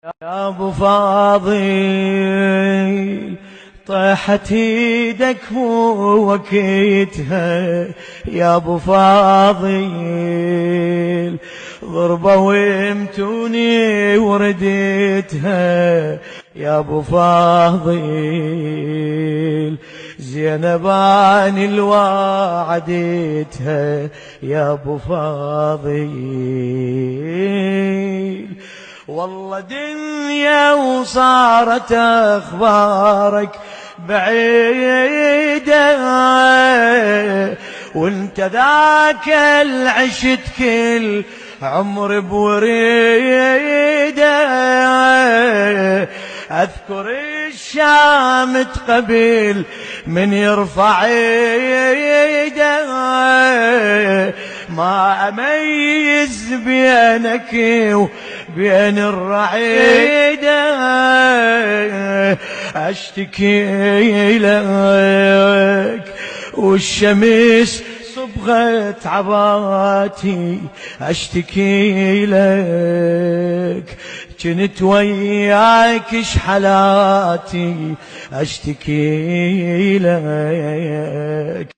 يا ابو فاضل طاحت ايدك مو وقتها، يا ابو فاضل ضربة وامتوني ورديتها، يا ابو فاضل زينب اني الوعدتها، يا ابو فاضل والله دنيا وصارت اخبارك بعيدة، وانت ذاك العشت كل عمر بوريده، اذكر الشام قبل من يرفع ايده، ما اميز بينك وبين الرعيده، اشتكي لك والشمس صبغت عباتي، اشتكي لك كنت وياك شحلاتي، اشتكي لك